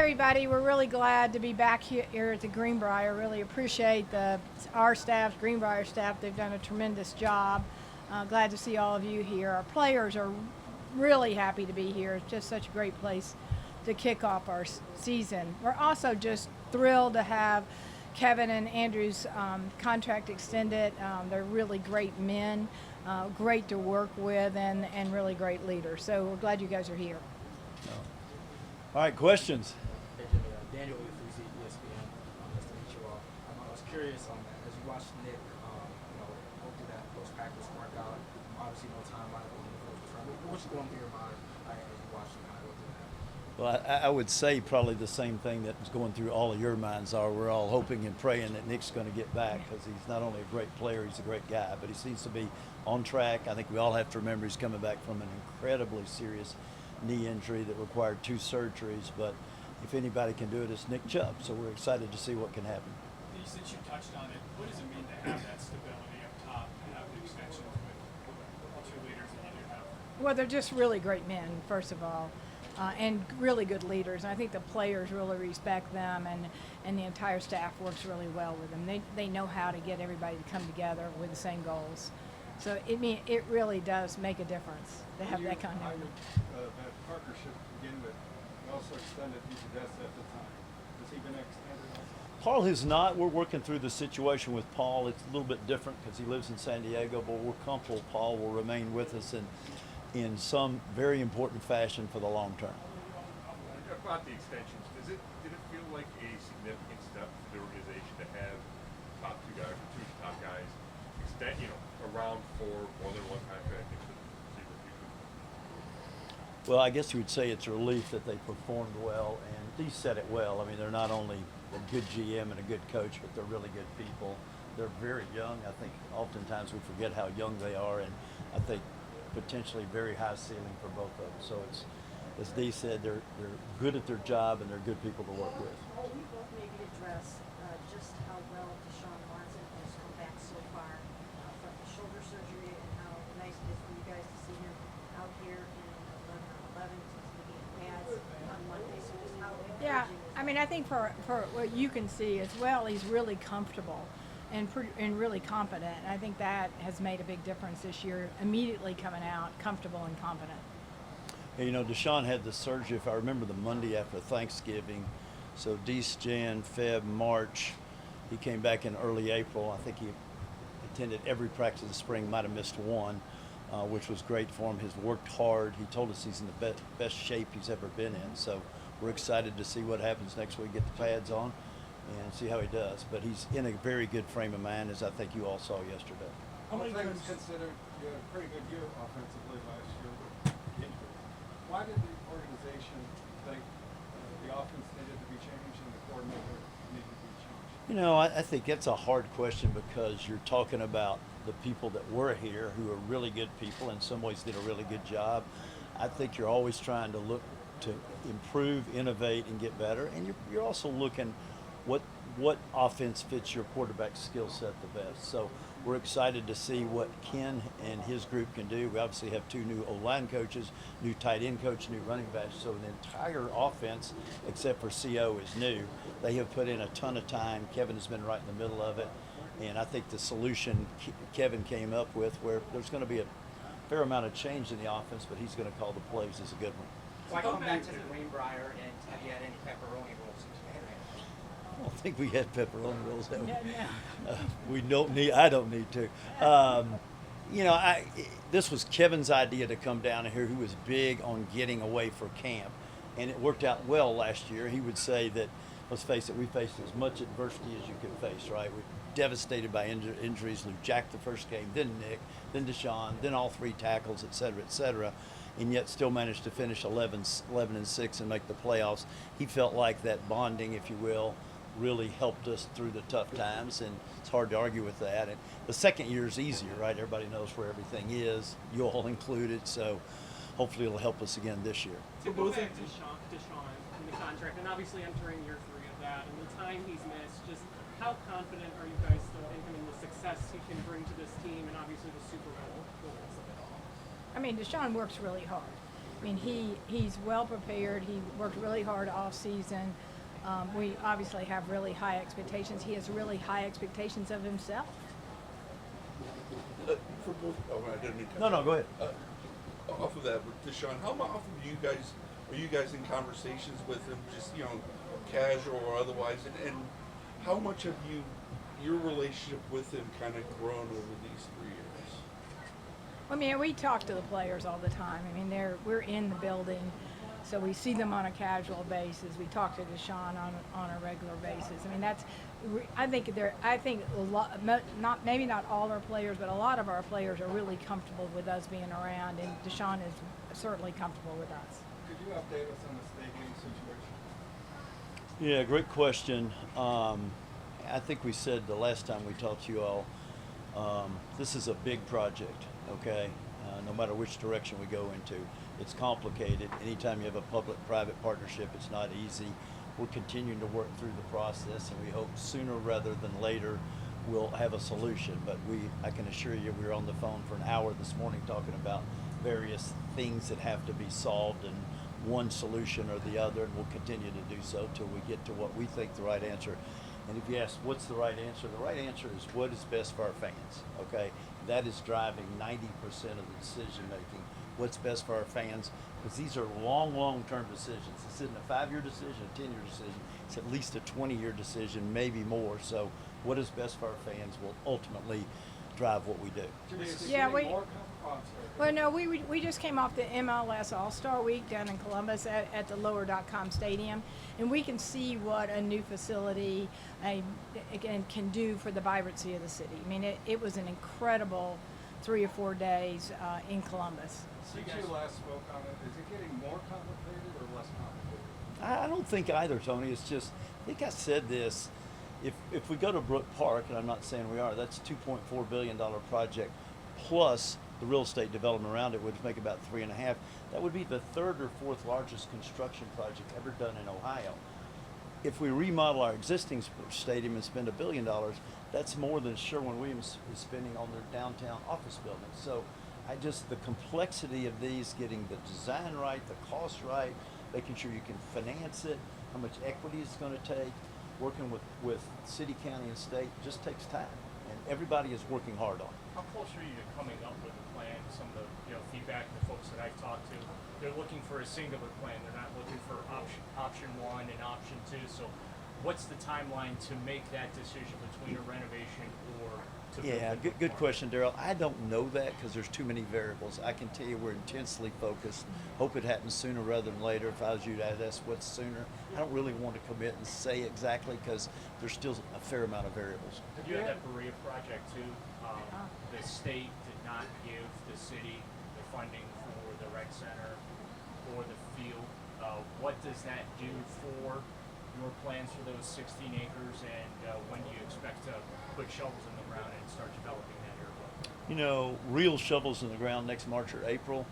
everybody. We're really glad to be back here at the Greenbrier. Really appreciate our staff, Greenbrier staff. They've done a tremendous job. Glad to see all of you here. Our players are really happy to be here. It's just such a great place to kick off our season. We're also just thrilled to have Kevin and Andrew's contract extended. They're really great men, great to work with, and really great leaders. So we're glad you guys are here. All right, questions? Hey Jimmy, Daniel with ESPN. Nice to meet you all. I was curious on that. As you watched Nick, go through that post-practice workout, obviously no timeline for the first return. What's going through your mind as you watched him kind of go through that? Well, I would say probably the same thing that was going through all of your minds are. We're all hoping and praying that Nick's going to get back because he's not only a great player, he's a great guy, but he seems to be on track. I think we all have to remember he's coming back from an incredibly serious knee injury that required 2 surgeries, but if anybody can do it, it's Nick Chubb. So we're excited to see what can happen. Since you touched on it, what does it mean to have that stability up top and have the extensions with the 2 leaders that you do have? Well, they're just really great men, first of all, and really good leaders. And I think the players really respect them, and the entire staff works really well with them. They know how to get everybody to come together with the same goals. So it really does make a difference to have that kind of. That partnership to begin with, you also extended Dee at the time. Has he been extended also? Paul has not. We're working through the situation with Paul. It's a little bit different because he lives in San Diego, but we're comfortable Paul will remain with us in some very important fashion for the long term. About the extensions, did it feel like a significant step for the organization to have top 2 guys, or 2 top guys, extend, around for more than one contract into the foreseeable future? Well, I guess you would say it's a relief that they performed well, and Dee said it well. I mean, they're not only a good GM and a good coach, but they're really good people. They're very young. I think oftentimes we forget how young they are, and I think potentially very high ceiling for both of them. So it's, as Dee said, they're good at their job and they're good people to work with. Will you both maybe address just how well Deshaun Watson has come back so far from the shoulder surgery, and how nice it is for you guys to see him out here in 11 on 11 since he began pads on Monday? So just how Yeah, encouraging is I mean, I think for what you can see as well, he's really comfortable and really competent. And I think that has made a big difference this year, immediately coming out comfortable and competent. And, Deshaun had the surgery, if I remember, the Monday after Thanksgiving. So Jan, Feb, March. He came back in early April. I think he attended every practice of the spring, might have missed one, which was great for him. He's worked hard. He told us he's in the best shape he's ever been in. So we're excited to see what happens next week, get the pads on, and see how he does. But he's in a very good frame of mind, as I think you all saw yesterday. All things considered, you had a pretty good year offensively last year with injuries. Why did the organization think the offense needed to be changed and the coordinator needed to be changed? I think that's a hard question because you're talking about the people that were here who are really good people, in some ways did a really good job. I think you're always trying to look to improve, innovate, and get better. And you're also looking what offense fits your quarterback skill set the best. So we're excited to see what Ken and his group can do. We obviously have 2 new O-line coaches, new tight end coach, new running backs. So the entire offense, except for CO, is new. They have put in a ton of time. Kevin has been right in the middle of it. And I think the solution Kevin came up with, where there's going to be a fair amount of change in the offense, but he's going to call the plays, is a good one. So I come back to the Greenbrier, and have you had any pepperoni rolls since you had it? I don't think we had pepperoni rolls. Have we? No. We don't need. I don't need to. This was Kevin's idea to come down here, who was big on getting away for camp, and it worked out well last year. He would say that, let's face it, we faced as much adversity as you could face. Right, we're devastated by injuries. Lou Jack the first game, then Nick, then Deshaun, then all 3 tackles, et cetera, and yet still managed to finish 11-6 and make the playoffs. He felt like that bonding, if you will, really helped us through the tough times, and it's hard to argue with that. And the second year is easier, right? Everybody knows where everything is, you all included, so hopefully it'll help us again this year. To go back to Deshaun and the contract, and obviously entering year 3 of that, and the time he's missed, just how confident are you guys still in him and the success he can bring to this team, and obviously the Super Bowl goals of it all? I mean, Deshaun works really hard. I mean, he's well prepared. He worked really hard off season. We obviously have really high expectations. He has really high expectations of himself. For both, oh, I didn't mean to. No, go ahead. Off of that, with Deshaun, how often are you guys in conversations with him, just, you know, casual or otherwise, and how much have your relationship with him kind of grown over these 3 years? I mean, we talk to the players all the time. I mean, we're in the building, so we see them on a casual basis. We talk to Deshaun on a regular basis. I mean, I think a lot, maybe not all our players, but a lot of our players are really comfortable with us being around, and Deshaun is certainly comfortable with us. Could you update us on the stadium situation? Yeah, great question. I think we said the last time we talked to you all, this is a big project, okay? No matter which direction we go into, it's complicated. Anytime you have a public-private partnership, it's not easy. We're continuing to work through the process, and we hope sooner rather than later we'll have a solution. But I can assure you, we were on the phone for an hour this morning talking about various things that have to be solved, and one solution or the other, and we'll continue to do so till we get to what we think the right answer. And if you ask what's the right answer is what is best for our fans, okay? That is driving 90% of the decision making. What's best for our fans, because these are long-term decisions. This isn't a 5-year decision, a 10-year decision. It's at least a 20-year decision, maybe more. So what is best for our fans will ultimately drive what we do. Jimmy, is it Yeah, getting more complicated? Well, no, we just came off the MLS All-Star Week down in Columbus at the Lower.com Stadium, and we can see what a new facility again can do for the vibrancy of the city. I mean, it was an incredible 3 or 4 days in Columbus. Since you last spoke on it, is it getting more complicated or less complicated? I don't think either, Tony. It's just, I think I said this, if we go to Brook Park, and I'm not saying we are, that's a $2.4 billion project, plus the real estate development around it would make about 3.5. That would be the 3rd or 4th largest construction project ever done in Ohio. If we remodel our existing stadium and spend $1 billion, that's more than Sherwin-Williams is spending on their downtown office buildings. So the complexity of these, getting the design right, the cost right, making sure you can finance it, how much equity it's going to take, working with city, county, and state just takes time. And everybody is working hard on it. How close are you to coming up with a plan? Some of the feedback the folks that I've talked to, they're looking for a singular plan. They're not looking for option 1 and option 2. So what's the timeline to make that decision between a renovation or to build Yeah, it? good question, Daryl. I don't know that because there's too many variables. I can tell you we're intensely focused. Hope it happens sooner rather than later. If I was you, I'd ask what's sooner. I don't really want to commit and say exactly because there's still a fair amount of variables. You had that Berea project too. The state did not give the city the funding for the rec center or the field. What does that do for your plans for those 16 acres, and when do you expect to put shovels in the ground and start developing that area? Real shovels in the ground next March or April.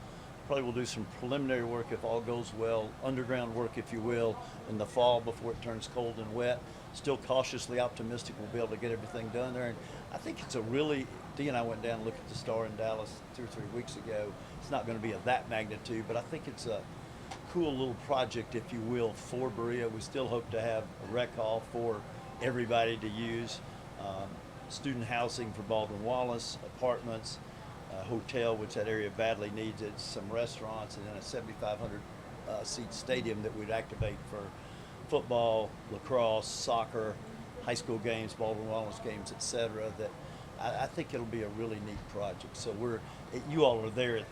Probably we'll do some preliminary work if all goes well, underground work, if you will, in the fall before it turns cold and wet. Still cautiously optimistic we'll be able to get everything done there. And I think it's Dee and I went down and looked at the Star in Dallas 2 or 3 weeks ago. It's not going to be of that magnitude, but I think it's a cool little project, if you will, for Berea. We still hope to have a rec hall for everybody to use, student housing for Baldwin Wallace, apartments, a hotel, which that area badly needs it, some restaurants, and then a 7,500 seat stadium that we'd activate for football, lacrosse, soccer, high school games, Baldwin Wallace games, etc. That I think it'll be a really neat project. So you all are there at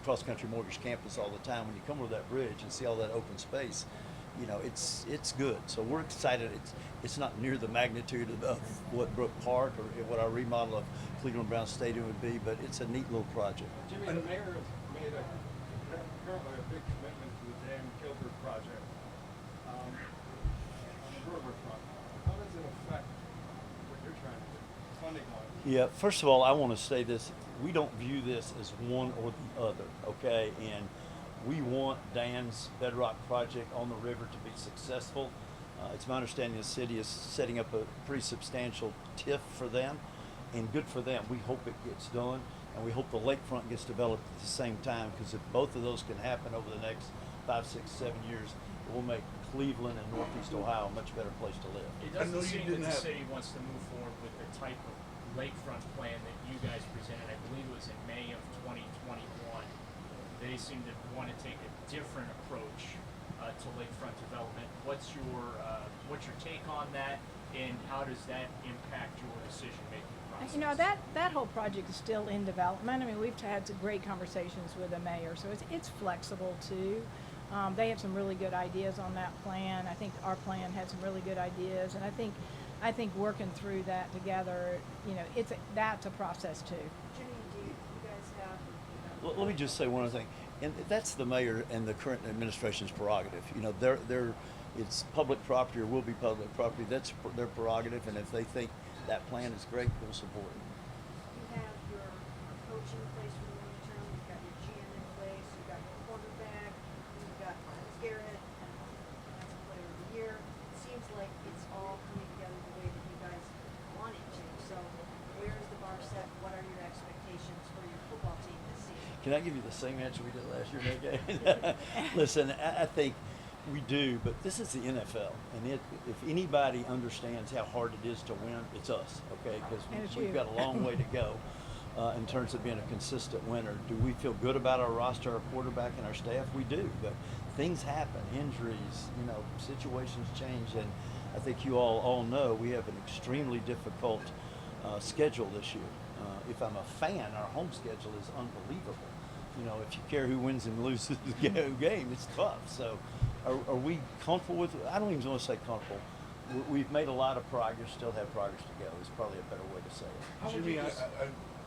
Cross Country Mortgage Campus all the time. When you come over that bridge and see all that open space, it's good. So we're excited. It's not near the magnitude of what Brook Park or what our remodel of Cleveland Brown Stadium would be, but it's a neat little project. Jimmy, the mayor has made apparently a big commitment to the Dan Gilbert project on the riverfront. How does it affect what you're trying to do, funding-wise? Yeah, first of all, I want to say this. We don't view this as one or the other, okay? And we want Dan's Bedrock project on the river to be successful. It's my understanding the city is setting up a pretty substantial TIF for them, and good for them. We hope it gets done. and we hope the lakefront gets developed at the same time, because if both of those can happen over the next 5, 6, 7 years, it will make Cleveland and Northeast Ohio a much better place to live. It I know doesn't you seem that didn't the have- city wants to move forward with the type of lakefront plan that you guys presented. I believe it was in May of 2021. They seem to want to take a different approach to lakefront development. What's your take on that, and how does that impact your decision-making process? You know, that whole project is still in development. I mean, we've had some great conversations with the mayor, so it's flexible too. They have some really good ideas on that plan. I think our plan had some really good ideas, and I think working through that together, you know, that's a process too. Jimmy, do you guys have? Let me just say one other thing, and that's the mayor and the current administration's prerogative. You know, it's public property or will be public property. That's their prerogative, and if they think that plan is great, they'll support it. You have your coach in place for the long term, you've got your GM in place, you've got your quarterback, you've got Miles Garrett, that's a player of the year. It seems like it's all coming together the way that you guys want it to. So where is the bar set? What are your expectations for your football team this season? Can I give you the same answer we did last year, Nick? Listen, I think we do, but this is the NFL, and if anybody understands how hard it is to win, it's us, okay? And it's Because we've you. got a long way to go in terms of being a consistent winner. Do we feel good about our roster, our quarterback, and our staff? We do, but things happen, injuries, you know, situations change, and I think you all know we have an extremely difficult schedule this year. If I'm a fan, our home schedule is unbelievable. You know, if you care who wins and loses the game, it's tough. So are we comfortable with it? I don't even want to say comfortable. We've made a lot of progress, still have progress to go, is probably a better way to say it. Jimmy,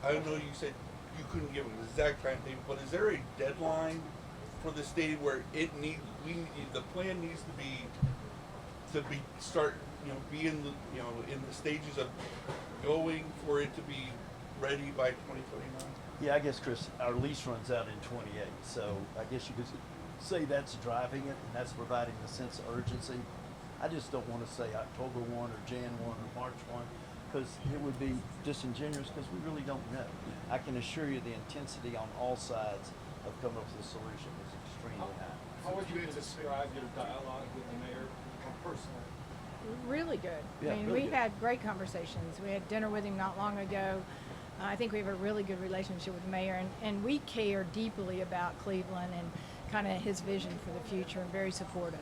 I know you said you couldn't give an exact timetable, but is there a deadline for the stadium where the plan needs to be start, you know, be in the stages of going for it to be ready by 2029? Yeah, I guess, Chris, our lease runs out in 28, so I guess you could say that's driving it, and that's providing the sense of urgency. I just don't want to say October 1 or Jan 1 or March 1, because it would be disingenuous, because we really don't know. I can assure you the intensity on all sides of coming up with a solution is extremely high. How would you describe your dialogue with the mayor personally? Really good. Yeah, I mean, really we've good. had great conversations. We had dinner with him not long ago. I think we have a really good relationship with the mayor, and we care deeply about Cleveland and kind of his vision for the future, and very supportive.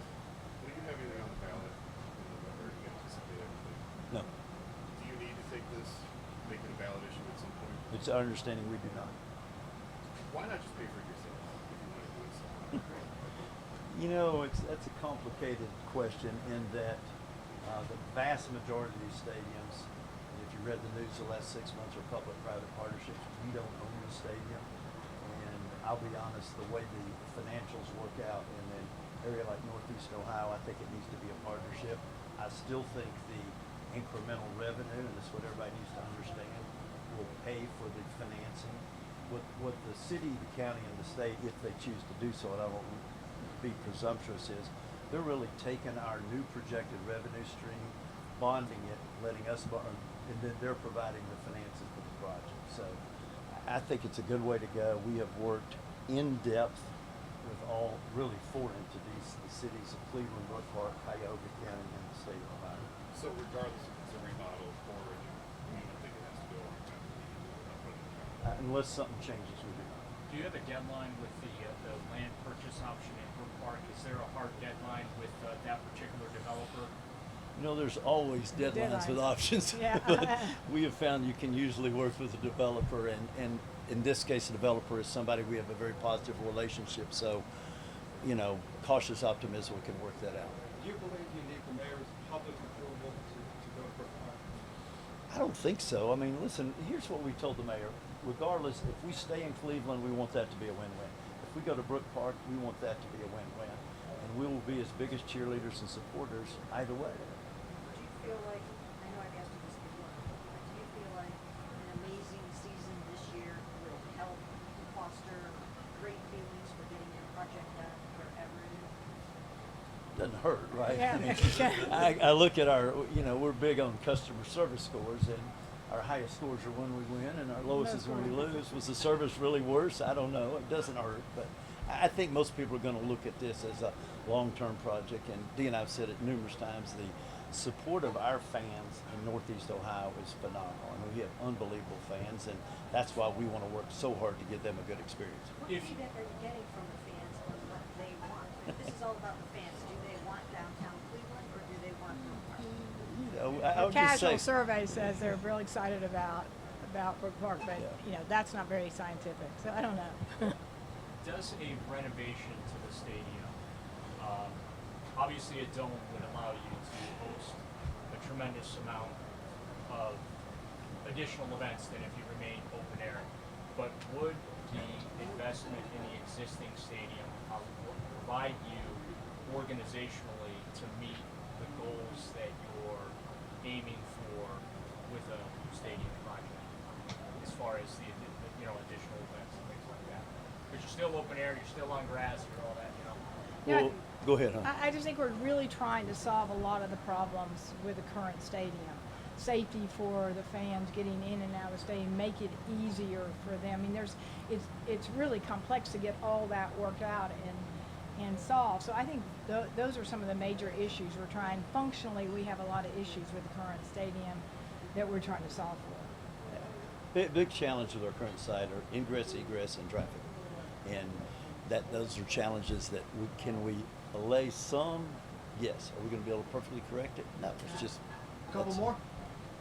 Will you have anything on the ballot in November? Do you anticipate anything? No, Do you need to take this, make it a ballot issue at some point? it's our understanding we do not. Why not just pay for it yourself if you want to do it? You know, that's a complicated question in that the vast majority of these stadiums, and if you read the news the last 6 months, are public-private partnerships. We don't own the stadium, and I'll be honest, the way the financials work out in an area like Northeast Ohio, I think it needs to be a partnership. I still think the incremental revenue, and that's what everybody needs to understand, will pay for the financing. What the city, the county, and the state, if they choose to do so, and I won't be presumptuous, is they're really taking our new projected revenue stream, bonding it, letting us bond, and then they're providing the finances for the project. So I think it's a good way to go. We have worked in depth with all, really 4 entities, the cities of Cleveland, Brook Park, Cuyahoga County, and the state of Ohio. So regardless if it's a remodel or a new, you don't think it has to go on time? Unless something changes, we do not. Do you have a deadline with the land purchase option in Brook Park? Is there a hard deadline with that particular developer? You know, there's always deadlines with Deadlines. options. Yeah. But we have found you can usually work with a developer, and in this case, a developer is somebody we have a very positive relationship. So, you know, cautious optimism, we can work that out. Do you believe you need the mayor's public approval to go to Brook Park? I don't think so. I mean, listen, here's what we told the mayor. Regardless, if we stay in Cleveland, we want that to be a win-win. If we go to Brook Park, we want that to be a win-win. And we will be as big as cheerleaders and supporters either way. Do you feel like, I know I've asked you this before, but do you feel like an amazing season this year will help foster great feelings for getting your project done wherever it is? Doesn't hurt, right? Yeah. I mean, I look at our, you know, we're big on customer service scores, and our highest scores are when we win, and our lowest is when we lose. Was the service really worse? I don't know. It doesn't hurt, but I think most people are going to look at this as a long-term project. And Dee and I have said it numerous times. The support of our fans in Northeast Ohio is phenomenal. I mean, we have unbelievable fans, and that's why we want to work so hard to give them a good experience. What feedback are you getting from the fans on what they want? This is all about the fans. Do they want downtown Cleveland or do they want Brook Park? You know, I The would just casual say, survey says they're real excited about Brook Park, but Yeah. you know that's not very scientific. So I don't know. Does a renovation to the stadium, obviously a dome would allow you to host a tremendous amount of additional events than if you remain open air, but would the investment in the existing stadium provide you organizationally to meet the goals that you're aiming for with a stadium project, as far as the additional events and things like that? Because you're still open air, you're still on grass, you're all that, Yeah, well, go ahead, huh? I just think we're really trying to solve a lot of the problems with the current stadium. Safety for the fans getting in and out of the stadium, make it easier for them. I mean, it's really complex to get all that worked out and solved. So I think those are some of the major issues we're trying. Functionally, we have a lot of issues with the current stadium that we're trying to solve for. Big challenge with our current site are ingress, egress, and traffic, and those are challenges that can we allay some? Yes. Are we going to be able to perfectly correct it? No. It's just Couple that's- more?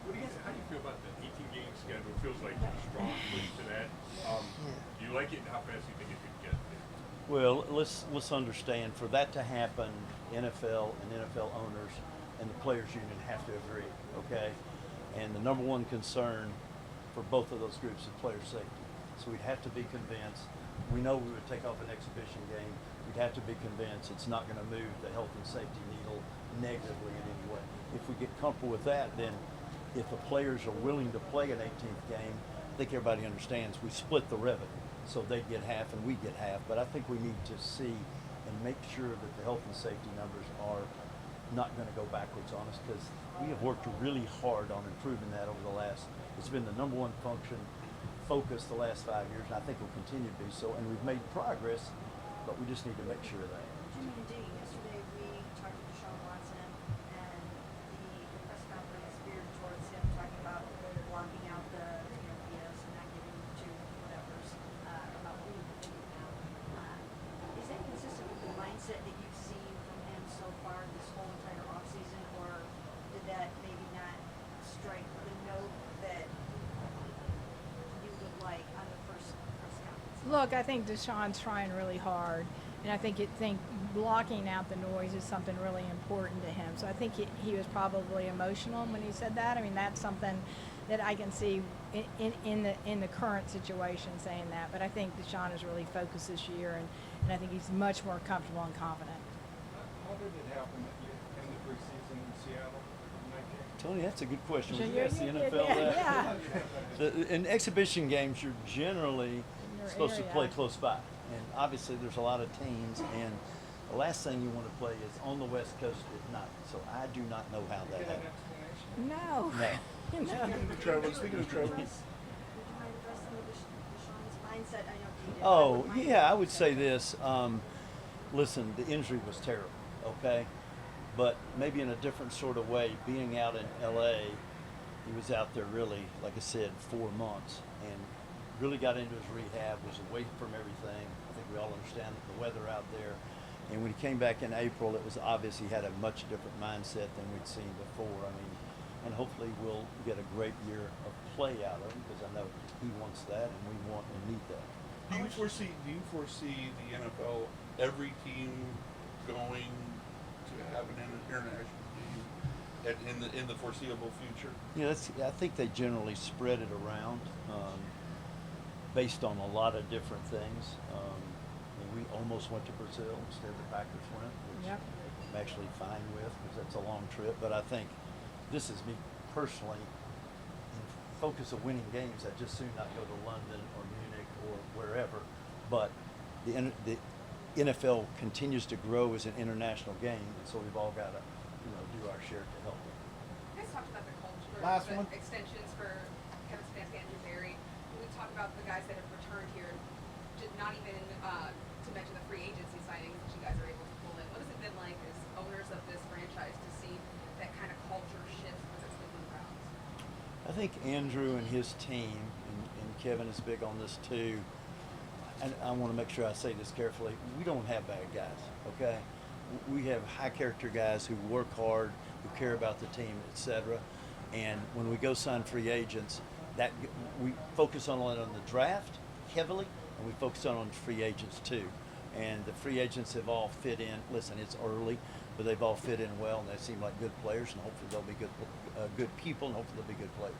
How do you feel about the 18-game schedule? It feels like a strong push to that. Do you like it, and how fast do you think it could get there? Well, let's understand, for that to happen, NFL and NFL owners and the players union have to agree, okay? And the number one concern for both of those groups is player safety. So we'd have to be convinced. We know we would take off an exhibition game. We'd have to be convinced it's not going to move the health and safety needle negatively in any way. If we get comfortable with that, then if the players are willing to play an 18th game, I think everybody understands we split the revenue. So they get half and we get half. But I think we need to see and make sure that the health and safety numbers are not going to go backwards on us, because we have worked really hard on improving that over the last, it's been the number one focus the last 5 years, and I think will continue to be so. And we've made progress, but we just need to make sure of that. Jimmy and Dee, yesterday we talked to Deshaun Watson and the press conference veered towards him talking about blocking out the BS and not giving to whatever's about who you're thinking now. Is that consistent with the mindset that you've seen from him so far this whole entire offseason, or did that maybe not strike the note that you would like on the first press conference? Look, I think Deshaun's trying really hard, and I think blocking out the noise is something really important to him. So I think he was probably emotional when he said that. I mean, that's something that I can see in the current situation saying that. But I think Deshaun is really focused this year, and I think he's much more comfortable and confident. How did it happen that you ended preseason in Seattle in that game? Tony, that's a good question. Sure, Would you ask the NFL that? yeah. In exhibition games, you're generally your supposed to area. play close by. And obviously there's a lot of teams, and the last thing you want to play is on the West Coast at night. So I do not know how that Get an happened. explanation? No. No. No. Trevor, speaking of Trevor, Would you mind addressing Deshaun's mindset? I know you did. Oh, What mindset yeah, I you would said? say this. Listen, the injury was terrible, okay? But maybe in a different sort of way, being out in LA, he was out there really, like I said, 4 months, and really got into his rehab, was away from everything. I think we all understand the weather out there. And when he came back in April, it was obvious he had a much different mindset than we'd seen before. I mean, and hopefully we'll get a great year of play out of him, because I know he wants that and we want and need that. do you foresee the NFL, every team going to have an international team in the foreseeable future? Yeah, I think they generally spread it around based on a lot of different things. We almost went to Brazil instead the Packers went, which Yep. I'm actually fine with, because that's a long trip. But I think this is me personally. In focus of winning games, I'd just soon not go to London or Munich or wherever. But the NFL continues to grow as an international game, and so we've all got to, do our share to help it. You guys talked about the culture, Last the one. extensions for Kevin Stefanski, Andrew Berry. When we talk about the guys that have returned here, not even to mention the free agency signings that you guys are able to pull in. What has it been like as owners of this franchise to see that kind of culture shift as it's Cleveland Browns? I think Andrew and his team, and Kevin is big on this too, and I want to make sure I say this carefully, we don't have bad guys, okay? We have high character guys who work hard, who care about the team, etc. And when we go sign free agents, that we focus on the draft heavily, and we focus on free agents too. And the free agents have all fit in. Listen, it's early, but they've all fit in well, and they seem like good players, and hopefully they'll be good people, and hopefully they'll be good players.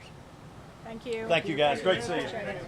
Thank you. Thank you, guys. Great to see you. Appreciate it.